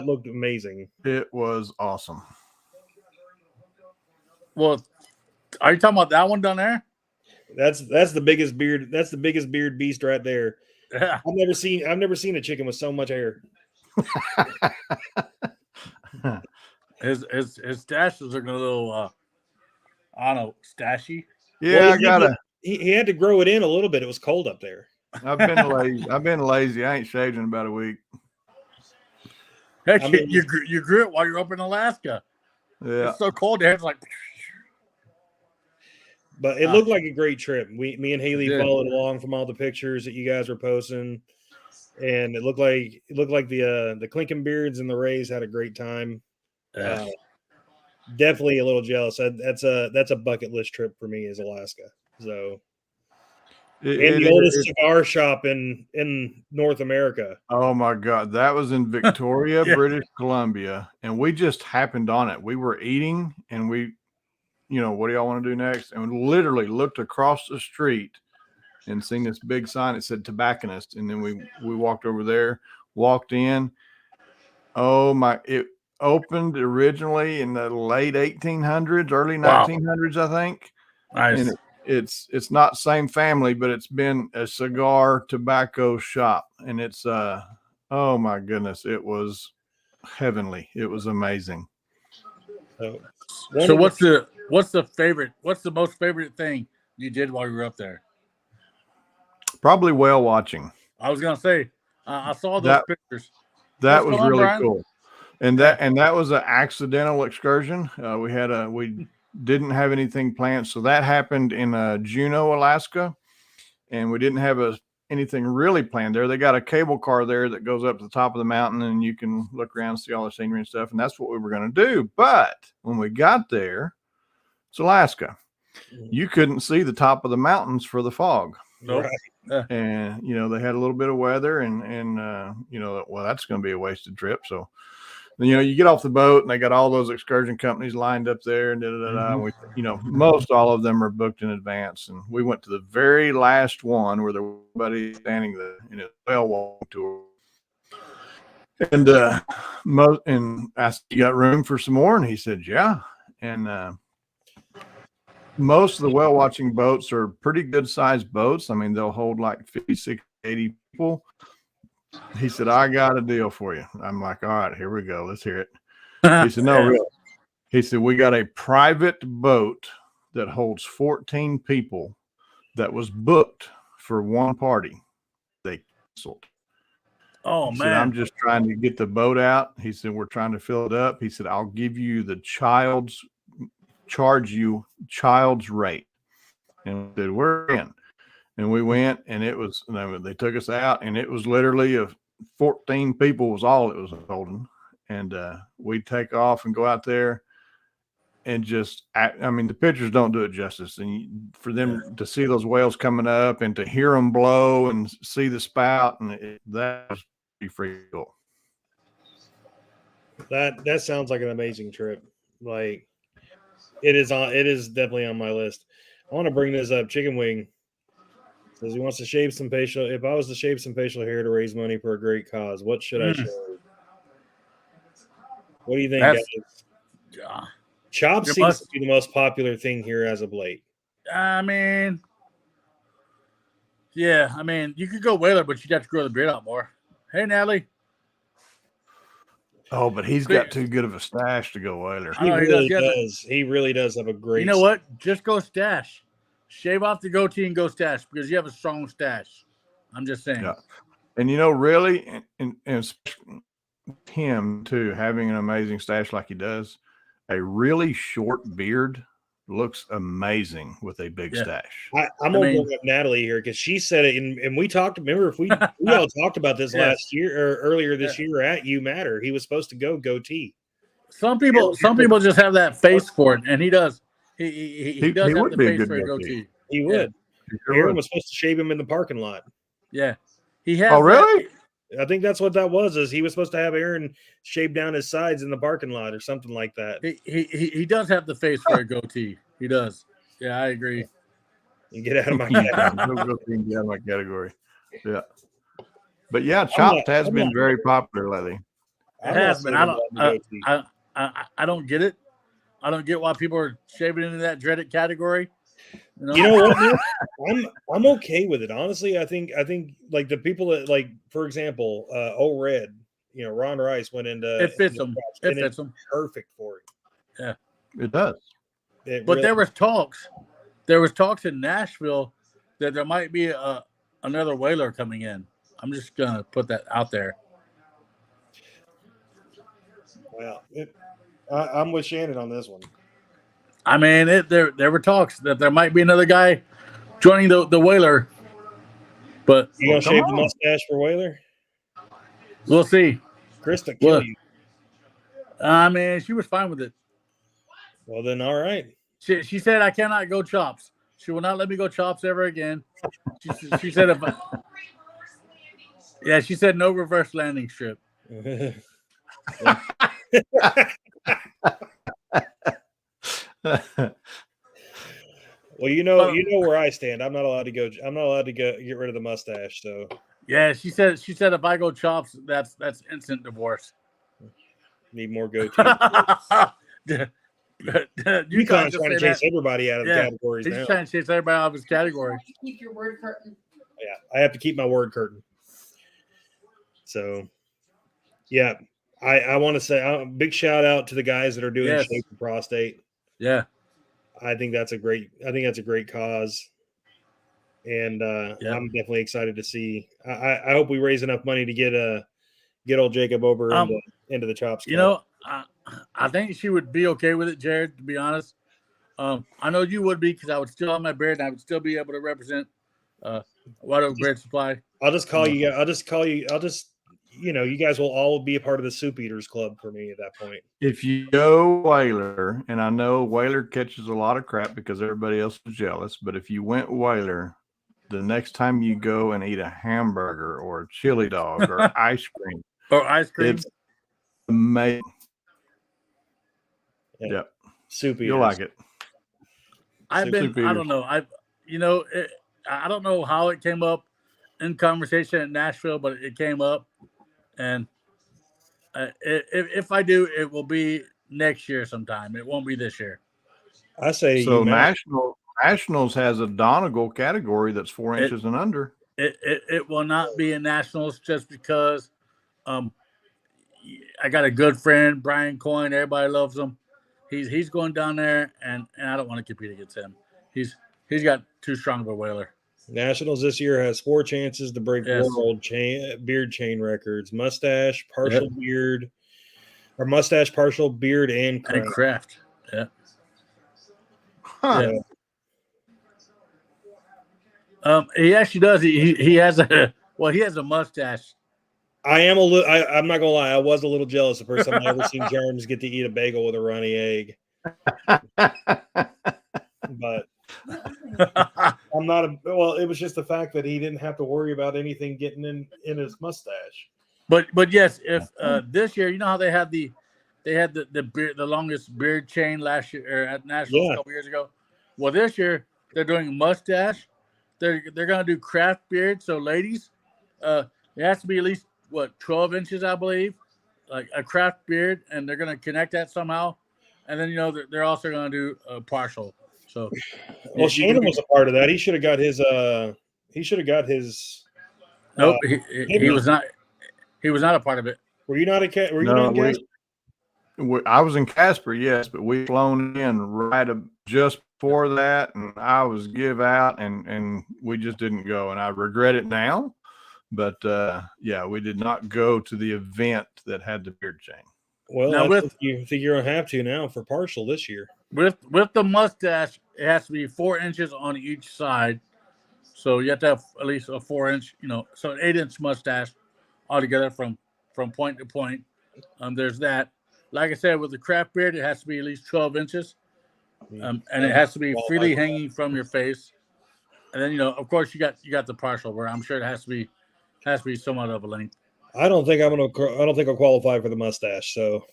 looked amazing. It was awesome. Well, are you talking about that one down there? That's the biggest beard. That's the biggest beard beast right there. Yeah. I've never seen a chicken with so much hair. his stash is looking a little I don't know, stashy. Yeah, Well, I gotta. he had to grow it in a little bit. It was cold up there. I've been lazy. I've been lazy. I ain't shaved in about a week. Heck, I mean- you grew it while you're up in Alaska. Yeah. It's so cold there. It's like But it looked like a great trip. Me and Haley did. followed along from all the pictures that you guys were posting, and it looked like the Clinkin Beards and the Rays had a great time. Definitely a little jealous. That's a bucket list trip for me is Alaska. So and the oldest cigar shop in North America. Oh my God. That was in Victoria, Yeah. British Columbia. And we just happened on it. We were eating and we, what do y'all want to do next? And we literally looked across the street and seen this big sign that said tobacconist. And then we walked over there, walked in. Oh my, it opened originally in the late 1800s, early 1900s, I think. nice. And it's not same family, but it's been a cigar tobacco shop, and it's oh my goodness, it was heavenly. It was amazing. So what's the most favorite thing you did while you were up there? Probably whale watching. I was gonna say I saw those pictures. That What's was going on, really Brian? cool. And that was an accidental excursion. We didn't have anything planned. So that happened in Juneau, Alaska. And we didn't have anything really planned there. They got a cable car there that goes up to the top of the mountain and you can look around, see all the scenery and stuff. And that's what we were going to do. But when we got there, it's Alaska. You couldn't see the top of the mountains for the fog. Nope. Right. And, they had a little bit of weather and well, that's going to be a wasted trip. So, you get off the boat and they got all those excursion companies lined up there and most all of them are booked in advance. And we went to the very last one where there was somebody standing the whale walk tour. And and asked, "You got room for some more?" And he said, "Yeah." And most of the whale watching boats are pretty good sized boats. I mean, they'll hold like 50, 60, 80 people. He said, "I got a deal for you." I'm like, "All right, here we go. Let's hear it." He said, "No, really." He said, "We got a private boat that holds 14 people that was booked for one party. They canceled." Oh He man. said, "I'm just trying to get the boat out." He said, "We're trying to fill it up." He said, "I'll give you charge you child's rate." And we said, "We're in." And we went, and they took us out, and it was literally 14 people was all it was holding. And we'd take off and go out there and the pictures don't do it justice. And for them to see those whales coming up and to hear them blow and see the spout, and that was pretty freaking cool. That sounds like an amazing trip. Like it is definitely on my list. I want to bring this up. Chicken Wing says he wants to shave some facial. If I was to shave some facial hair to raise money for a great cause, what should I shave? What do you think, guys? Chop seems to be the most popular thing here as of late. I mean, you could go whaler, but you'd have to grow the beard out more. Hey, Natalie. Oh, but he's got too good of a stash to go whaler. He really does. He really does have a great. You know what? Just go stash. Shave off the goatee and go stash because you have a strong stash. I'm just saying. Yeah. And really, and him too, having an amazing stash like he does, a really short beard looks amazing with a big stash. I'm gonna bring up Natalie here because she said it, and we talked. Remember, if we all talked about this last year or earlier this year at You Matter, he was supposed to go goatee. Some people just have that face for it, and he does. He does have the face for a goatee. He would. Aaron was supposed to shave him in the parking lot. Yeah, he has. Oh, really? I think that's what that was. Is he was supposed to have Aaron shave down his sides in the parking lot or something like that. He does have the face for a goatee. He does. Yeah, I agree. You get out of my category. Get out of my category. Yeah, but yeah, chopped has been very popular lately. It has been. I don't get it. I don't get why people are shaving into that dreaded category. You know what? I'm okay with it. Honestly, I think like the people that, like, for example, Red, Ron Rice went into It fits him. It and fits him. perfect for him. It does. But there was talks. There was talks in Nashville that there might be another Whaler coming in. I'm just gonna put that out there. Wow. I'm with Shannon on this one. I mean, there were talks that there might be another guy joining the Whaler, but You gonna come shave the on. mustache for Whaler? we'll see. Krista kill Well- you. I mean, she was fine with it. Well then, all right. She said I cannot go chops. She will not let me go chops ever again. She said if yeah, she said no reverse landing strip. Well, you know where I stand. I'm not allowed to go. I'm not allowed to get rid of the mustache. So Yeah, she said if I go chops, that's instant divorce. need more go-to. UConn's UConn's trying to chase everybody out of the Yeah, categories He's now. trying to chase everybody out of his category. Keep your word curtain. Yeah, I have to keep my word curtain. So, yeah, I want to say a big shout out to the guys that are doing Yes. Shake the Prostate. Yeah, I think that's a great cause, and I'm definitely excited to see. I hope we raise enough money to get old Jacob over into the chops. you know, I think she would be okay with it, Jared. To be honest, I know you would be because I would still have my beard and I would still be able to represent White Oak Beard Supply. I'll just call you. You guys will all be a part of the Soup Eaters Club for me at that point. If you go Whaler, and I know Whaler catches a lot of crap because everybody else is jealous, but if you went Whaler, the next time you go and eat a hamburger or a chili dog or ice cream, Or ice cream. it's amazing. Yeah. Yep. Soup Eaters. You'll like it. I don't know. I don't know how it came up in conversation in Nashville, but it came up. And if I do, it will be next year sometime. It won't be this year. I say So UMass. Nationals has a Donegal category that's 4 inches and under. It will not be in Nationals just because I got a good friend, Brian Coyne. Everybody loves him. He's going down there, and I don't want to compete against him. He's got too strong of a Whaler. Nationals this year has 4 chances to break Yes. world beard chain records: mustache, partial beard, or mustache, partial beard, and crown. And Kraft. Yeah. Huh. Yeah. He actually does. He has a mustache. I am a little. I'm not gonna lie. I was a little jealous the first time I ever seen Germs get to eat a bagel with a runny egg. But I'm not a. Well, it was just the fact that he didn't have to worry about anything getting in his mustache. But yes, if this year, you know how they had the beard, the longest beard chain last year or at Nationals a couple years ago. Well, this year they're doing mustache. They're gonna do craft beard. So ladies, it has to be at least 12 inches, I believe, like a craft beard, and they're gonna connect that somehow. And then they're also gonna do a partial. So Well, Shannon was a part of that. He should have got his. He should have got his. Nope, he was not. He was not a part of it. Were you not a cat? Were you No, not in Casper? I was in Casper, yes, but we flown in right just before that, and I was give out, and we just didn't go, and I regret it now. But yeah, we did not go to the event that had the beard chain. Well, Now I think you're gonna have to now for partial this year. With the mustache, it has to be 4 inches on each side. So you have to have at least a 4-inch, so an 8-inch mustache altogether from point to point. There's that. Like I said, with the craft beard, it has to be at least 12 inches. And it has to be freely hanging from your face. And then, of course, you got the partial, where I'm sure it has to be somewhat of a length. I don't think I'll qualify for the mustache. So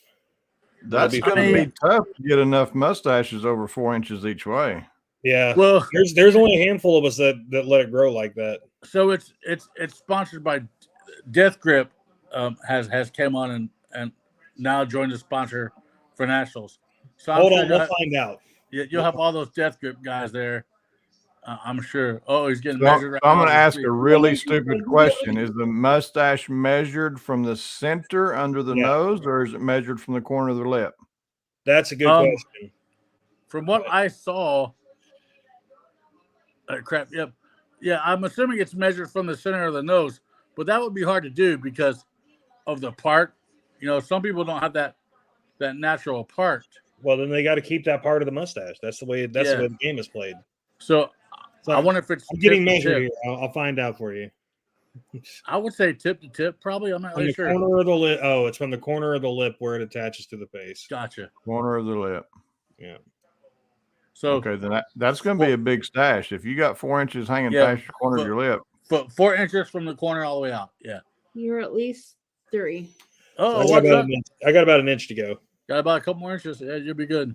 That's going to be tough to get enough mustaches over 4 inches each way. yeah. Well, There's only a handful of us that let it grow like that. so it's sponsored by Death Grip. Has came on and now joined the sponsor for Nationals. So Hold on, we'll find out. You'll have all those Death Grip guys there. I'm sure. Oh, he's getting So, measured. I'm now going to as we ask speak. a really stupid question. Is the mustache measured from the center under the Yeah. nose, or is it measured from the corner of the lip? That's a good Um, question. From what I saw, crap. Yep. Yeah, I'm assuming it's measured from the center of the nose, but that would be hard to do because of the part. You know, some people don't have that natural part. Well, then they got to keep that part of the mustache. That's the way. That's Yeah. the way the game is played. So So I wonder if it's I'm getting tip to measured tip. here. I'll find out for you. I would say tip to tip, probably. I'm not From really the sure. corner of the lip. Oh, it's from the corner of the lip where it attaches to the face. Gotcha. Corner of the lip. Yeah. So Okay, then that's going to be a big stash. If you got 4 inches hanging Yeah, past the corner of your lip, 4 inches from the corner all the way out. Yeah. You're at least 3. Oh, I, got what's about up? an inch, I got about an inch to go. Got about a couple more inches. Yeah, you'll be good.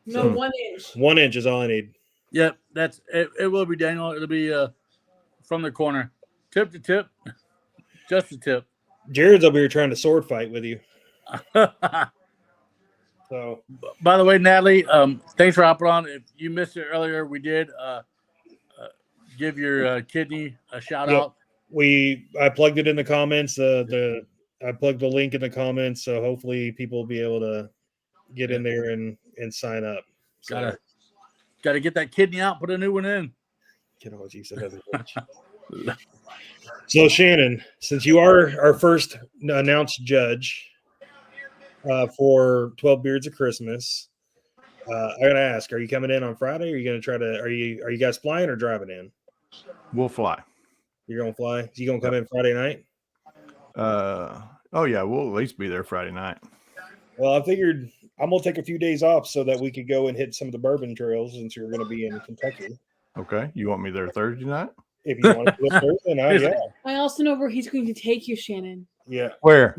No, 1 inch. 1 inch is all I need. Yep, that's it. It will be, Daniel. It'll be from the corner, tip to tip, just the tip. Jared's over here trying to sword fight with you. So By the way, Natalie, thanks for hopping on. If you missed it earlier, we did give your kidney a shout Yep. out. I plugged it in the comments. I plugged the link in the comments, so hopefully people will be able to get in there and sign up. So, Gotta get that kidney out, put a new one in. you know, geez, that doesn't reach. So Shannon, since you are our first announced judge for 12 Beards of Christmas, I gotta ask: are you coming in on Friday? Are you gonna try to? Are you guys flying or driving in? we'll fly. You're gonna fly. You gonna come in Friday night? Oh yeah, we'll at least be there Friday night. Well, I figured I'm gonna take a few days off so that we could go and hit some of the bourbon trails since you're gonna be in Kentucky. Okay, you want me there Thursday night? If you want to do it Thursday night, yeah, I also know where he's going to take you, Shannon. yeah. Where?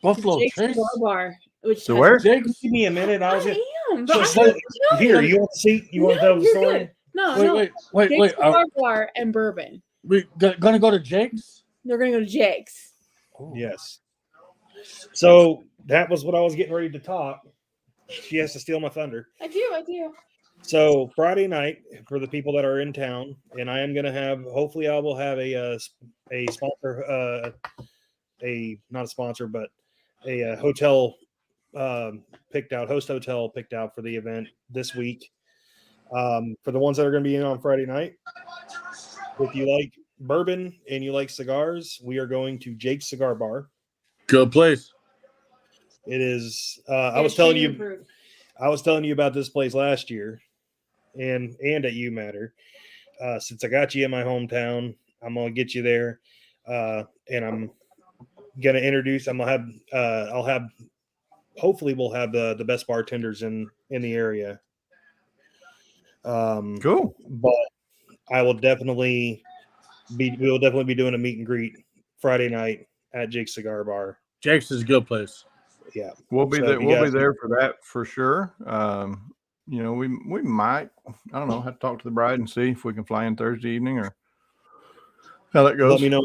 Buffalo Jake's Trace. Cigar Bar. Which So has- where? Jake's. Give me a minute. I I was just am. But So, I can tell here. you. You want to see? You want to tell the you're story? good. No, Wait, no. wait. Jake's Are Cigar Bar and bourbon. we gonna go to Jake's? They're going to go to Jake's. Yes. So that was what I was getting ready to talk. She has to steal my thunder. I do. So Friday night for the people that are in town, and I am going to have. Hopefully, I will have a sponsor, not a sponsor, but a hotel picked out, host hotel picked out for the event this week. For the ones that are going to be in on Friday night, if you like bourbon and you like cigars, we are going to Jake's Cigar Bar. Good place. It is. I was telling you about this place last year, and at You Matter. Since I got you in my hometown, I'm gonna get you there, and I'm gonna introduce. I'm gonna have. I'll have. Hopefully, we'll have the best bartenders in the area. Cool. But I will definitely be. We will definitely be doing a meet and greet Friday night at Jake's Cigar Bar. Jake's is a good place. Yeah, We'll be So there. if you We'll be guys- there for that for sure. You know, we might. I don't know. Have to talk to the bride and see if we can fly in Thursday evening or how that goes. let me know.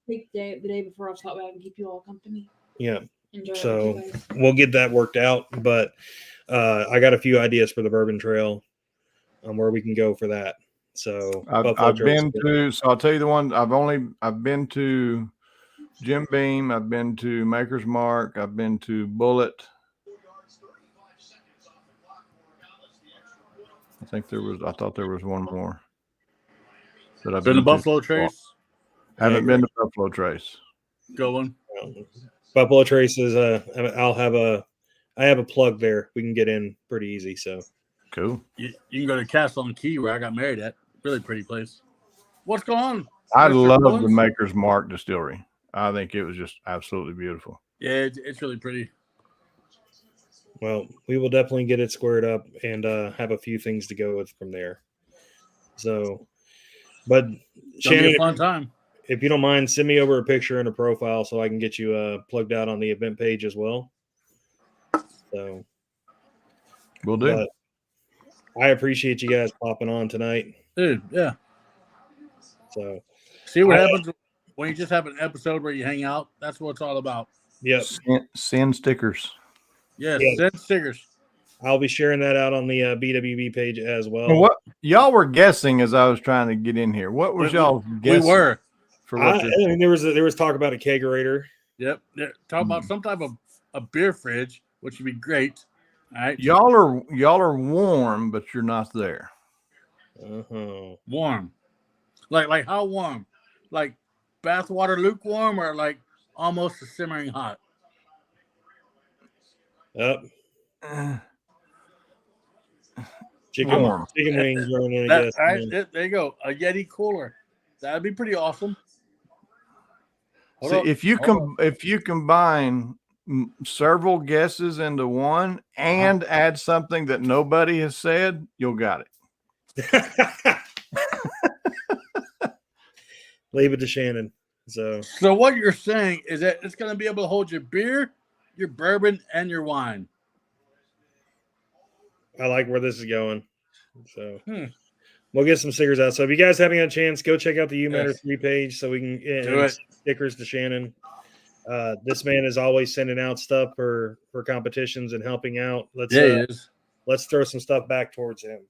Take the day before I'll stop by and keep you all company. Yeah. Enjoy So- it with you guys. We'll get that worked out, but I got a few ideas for the bourbon trail on where we can go for that. So Buffalo I've Trail's been good. to. So I'll tell you the one. I've been to Jim Beam. I've been to Maker's Mark. I've been to Bullet. I thought there was one more. That I've Been to to. Buffalo Trace. Haven't been to Buffalo Trace. Go one. Buffalo Trace is I have a plug there. We can get in pretty easy. So Cool. You can go to Castle on Key where I got married at. Really pretty place. What's going on? I Mr. love the Bones? Maker's Mark distillery. I think it was just absolutely beautiful. Yeah, it's really pretty. well, we will definitely get it squared up and have a few things to go with from there. So, but It's gonna be Shannon, a fun time. if you don't mind, send me over a picture and a profile so I can get you plugged out on the event page as well. So, We'll do. but I appreciate you guys popping on tonight. Dude, yeah. So, See what I- happens when you just have an episode where you hang out. That's what it's all about. yep. Send stickers. Yes, Yeah. send stickers. I'll be sharing that out on the BWB page as well. Well, what y'all were guessing as I was trying to get in here? What was y'all We guessing? were. For what I this- mean, there was talk about a kegerator. Yep. Talk about some type of a beer fridge, which would be great. All right. y'all are warm, but you're not there. Uh-huh. Warm. Like how warm? Like bathwater lukewarm or like almost simmering hot? Up. Uh, Chicken, Warm. chicken wings running in, I That, guess. all right, there you go. A Yeti cooler. That'd be pretty awesome. Hold See, up, if you hold if you combine several guesses into one and add something that nobody has said, you'll got it. Leave it to Shannon. So So what you're saying is that it's going to be able to hold your beer, your bourbon, and your wine. I like where this is going. So Hmm. we'll get some stickers out. So if you guys haven't got a chance, go check out the U Matter Yes. 3 page so we can Do and it. stickers to Shannon. This man is always sending out stuff for competitions and helping out. Let's it is. let's throw some stuff back towards him.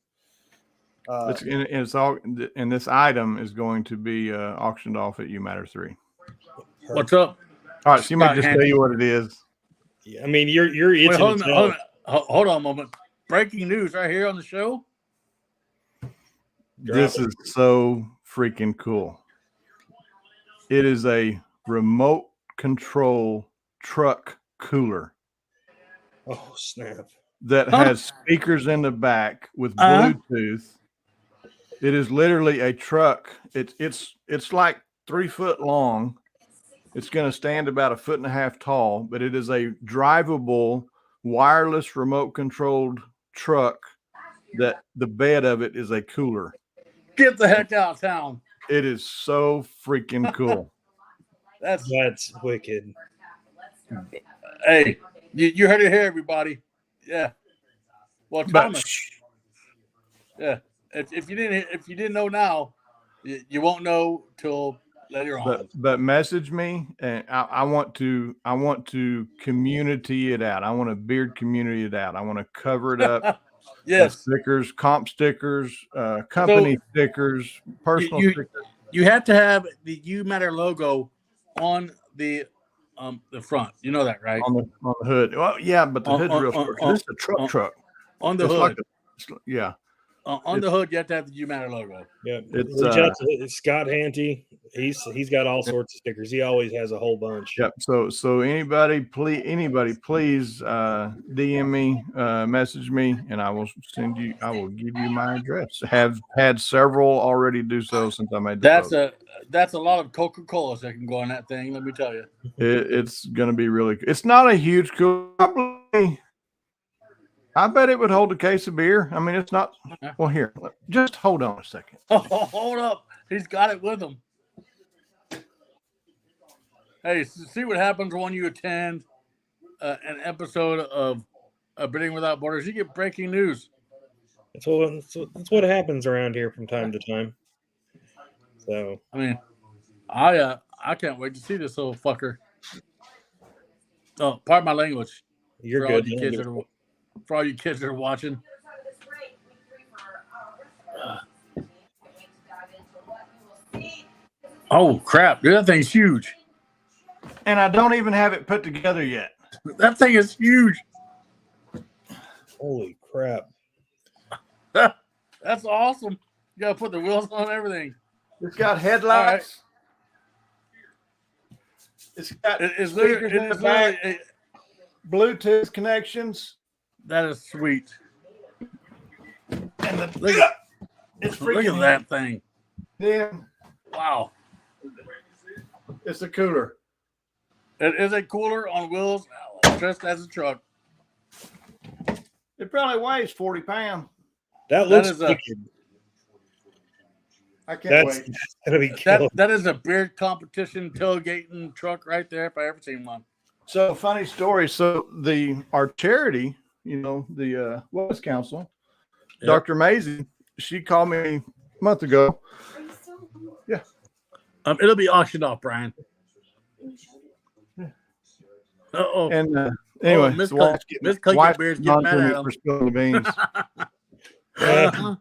It's all, and this item is going to be auctioned off at U Matter 3. What's up? All right, so you may Scott just tell Handy. you what it is. I mean, you're itching Wait, hold to on, tell. hold on a moment. Breaking news right here on the show. This is so freaking cool. It is a remote control truck cooler Oh snap! that Huh? has speakers in the back with Uh-huh. Bluetooth. It is literally a truck. It's like 3 foot long. It's going to stand about 1.5 feet tall, but it is a drivable, wireless, remote controlled truck that the bed of it is a cooler. Get the heck out of town. It is so freaking cool. That's That's wicked. hey, you heard it here, everybody. Yeah. Well, But Thomas. Yeah. If you didn't know now, you won't know till later on. but message me, and I want to community it out. I want to beard community it out. I want to cover it up. Yes. Stickers, comp stickers, company stickers, personal you- stickers. You have to have the U Matter logo on the front. You know that, right? on the hood. Well, yeah, but the On- hood's on- real on- short. on- This is a truck on- truck. On the It's hood. like yeah. On the hood, you have to have the U Matter logo. Yeah, It's, reach out to Scott Hanty. He's got all sorts of stickers. He always has a whole bunch. Yep. So anybody, please DM me, message me, and I will give you my address. Have had several already do so since I made the post. That's a lot of Coca-Colas that can go on that thing. Let me tell you. It's gonna be really. It's not a huge cool. Probably, I bet it would hold a case of beer. I mean, it's not. Well, here, just hold on a second. Oh, hold up. He's got it with him. Hey, see what happens when you attend an episode of Bidding Without Borders. You get breaking news. That's what happens around here from time to time. So I mean, I can't wait to see this little fucker. Oh, pardon my language. you're for all good. you kids that are, for all you kids that are watching. Oh crap! Dude, that thing's huge. And I don't even have it put together yet. That thing is huge. Holy crap! That's awesome. You gotta put the wheels on everything. It's got headlights. It's got It's speakers literally, in the back, Bluetooth connections, that is sweet. and the Look at, it's look freaking at that thing. Then Wow. it's a cooler. It is a cooler on wheels, just as a truck. It probably weighs 40 pounds. That looks is a- wicked. I can't That's wait. gonna be killer. That is a beer competition tailgating truck right there if I ever seen one. So funny story. So our charity, the Wellness Council, Yep. Dr. Maisie, she called me a month ago. It'll be auctioned off, Brian. Oh, And Anyway, Miss the wife's getting- Miss Cookie wife's Bear's getting mad on at me him. for spilling the beans. Uh-huh.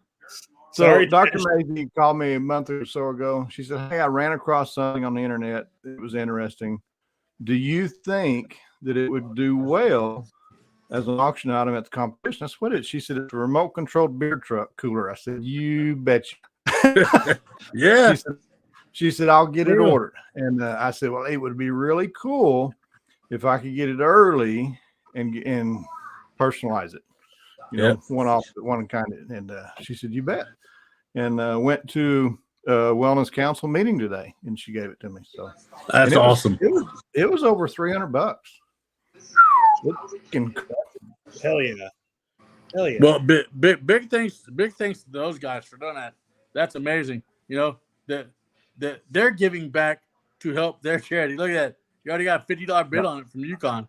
So Sorry. Dr. Maisie called me a month or so ago. She said, "Hey, I ran across something on the internet. It was interesting. Do you think that it would do well as an auction item at the competition?" I said, "What is it?" She said, "It's a remote controlled beer truck cooler." I said, "You betcha." Yeah. She said, "I'll get it Really? ordered." And I said, "Well, it would be really cool if I could get it early and personalize it, Yeah. one kind of." And she said, "You bet." And went to a wellness council meeting today, and she gave it to me. So That's and it was- awesome. it was over $300. Hell yeah. Hell yeah. Well, big thanks to those guys for doing that. That's amazing. You know that they're giving back to help their charity. Look at that. You already got a $50 bid on it from UConn.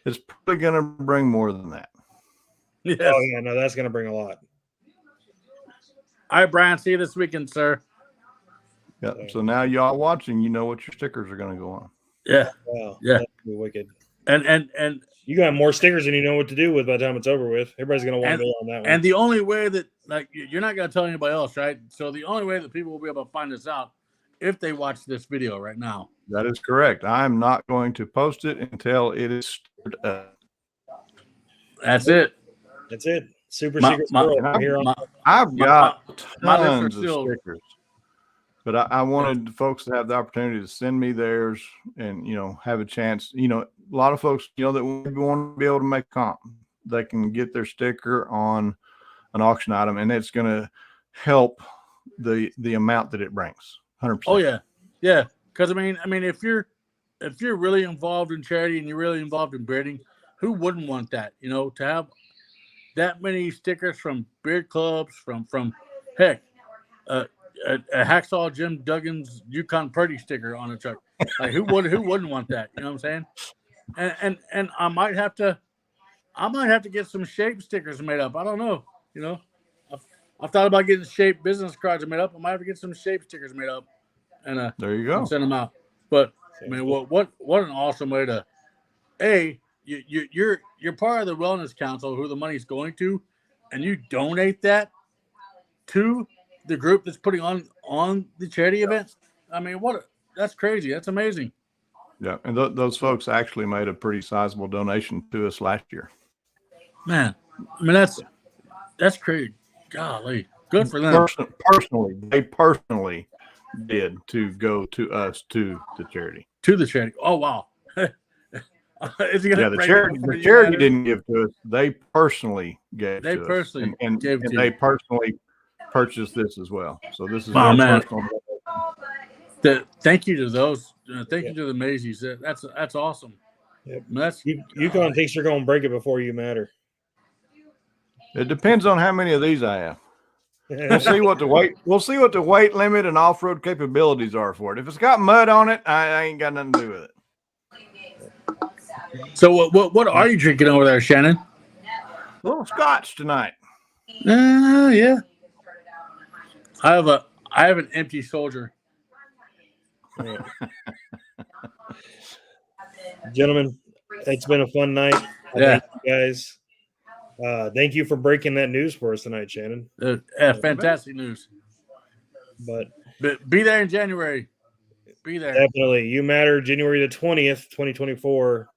It's probably going to bring more than that. Yes. Oh yeah, no, that's gonna bring a lot. All right, Brian. See you this weekend, sir. Yeah. So now y'all watching, you know what your stickers are going to go on. Yeah. Wow. Yeah. That's gonna be wicked. And You got more stickers than you know what to do with by the time it's over with. Everybody's gonna want to go on that one. and the only way that you're not going to tell anybody else, right? So the only way that people will be able to find this out if they watch this video right now. That is correct. I'm not going to post it until it is stored up. That's it. That's it. Super My- secret my- squirrel here on I've My- got my lips are tons of sealed. stickers, but I wanted folks to have the opportunity to send me theirs and, have a chance. A lot of folks, that maybe want to be able to make comp, they can get their sticker on an auction item, and it's going to help the amount that it brings. 100%. Oh yeah, yeah. Because I mean, if you're really involved in charity and you're really involved in breeding, who wouldn't want that? To have that many stickers from beard clubs, from heck, a Hacksaw Jim Duggan's Yukon Purdy sticker on a truck. Like who wouldn't want that? You know what I'm saying? And I might have to get some shape stickers made up. I don't know. I've thought about getting shape business cards made up. I might have to get some shape stickers made up and There you go. and send them out. But I mean, what an awesome way to you're part of the wellness council who the money's going to, and you donate that to the group that's putting on the charity event. I mean, that's crazy. That's amazing. Yeah, and those folks actually made a pretty sizable donation to us last year. Man, I mean that's crazy. Golly, good for them. They personally did to go to us to the charity. To the charity. Oh wow. Is he gonna Yeah, the break charity it for you, charity Adam? didn't give to us. They personally gave. They to personally us. and gave to they you. personally purchased this as well. So this is Oh, their man. personal. Thank you to those. Thank you to the Macy's. That's awesome. Yep. That's Yukon thinks you're gonna break it before you matter. It depends on how many of these I have. We'll see what the weight. We'll see what the weight limit and off-road capabilities are for it. If it's got mud on it, I ain't got nothing to do with it. so. What are you drinking over there, Shannon? A little scotch tonight. Yeah. I have an empty soldier. Gentlemen, it's been a fun night. Yeah. Thank you guys. Thank you for breaking that news for us tonight, Shannon. Fantastic news. But But be there in January. Be there. definitely, you matter. January the 20th, 2024,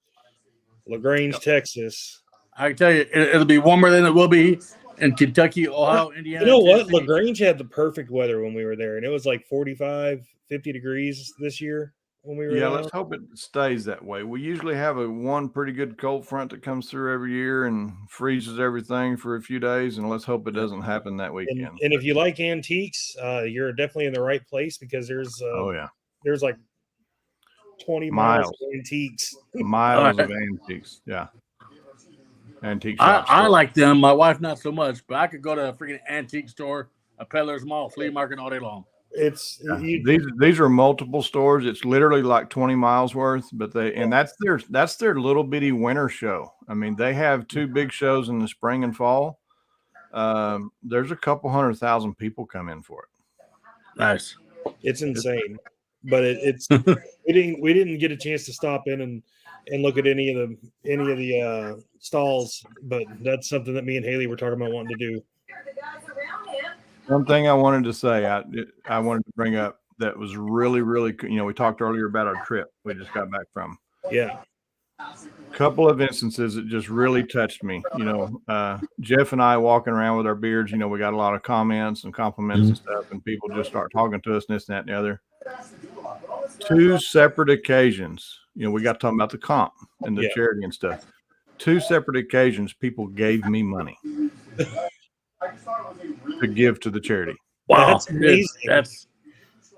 LaGrange, Texas. I can tell you, it'll be warmer than it will be in Kentucky, Ohio, Indiana. You know what? Tennessee. LaGrange had the perfect weather when we were there, and it was like 45, 50 degrees this year when we were Yeah, there. let's hope it stays that way. We usually have one pretty good cold front that comes through every year and freezes everything for a few days, and let's hope it doesn't happen that And, weekend. and if you like antiques, you're definitely in the right place because there's Oh yeah, there's like 20 miles of antiques. miles of antiques. Yeah, antique I shops. like them. My wife not so much, but I could go to a freaking antique store, a peddler's mall, flea market all day long. It's Yeah. you, These are multiple stores. It's literally like 20 miles worth, but that's their little bitty winter show. I mean, they have two big shows in the spring and fall. There's a couple 100,000 people come in for it. Nice. it's insane. But it's we didn't get a chance to stop in and and look at any of the stalls. But that's something that me and Haley were talking about wanting to do. One thing I wanted to say, I wanted to bring up that was really, really, we talked earlier about our trip we just got back from. Yeah. Couple of instances that just really touched me. Jeff and I walking around with our beards, we got a lot of comments and compliments and stuff, and people just start talking to us and this, and that, and the other. 2 separate occasions, we got talking about the comp and the charity and stuff. 2 separate occasions, people gave me money to give to the charity. Wow, That's amazing. That's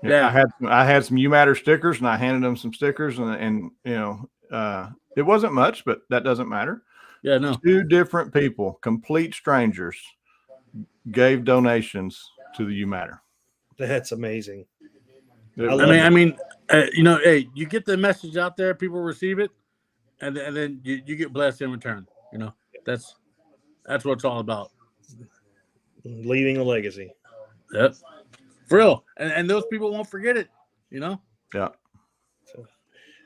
I had some You Matter stickers, and I handed them some stickers, and it wasn't much, but that doesn't matter. yeah, no. 2 different people, complete strangers, gave donations to the You Matter. That's amazing. I mean, hey, you get the message out there, people receive it, and then you get blessed in return. That's what it's all about. Leaving a legacy. Yep, for real, and those people won't forget it. Yeah.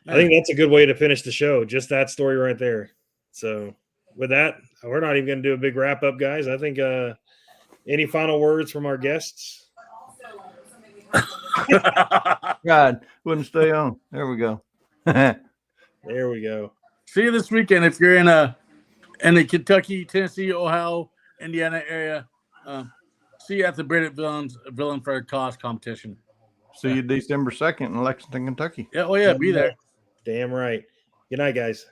I think that's a good way to finish the show. Just that story right there. So with that, we're not even going to do a big wrap up, guys. I think any final words from our guests? God, wouldn't stay on. There we go. There we go. See you this weekend if you're in the Kentucky, Tennessee, Ohio, Indiana area. See you at the Bridget Villain for a Cause competition. See you December 2nd in Lexington, Kentucky. Yeah, be there. Damn right. Good night, guys.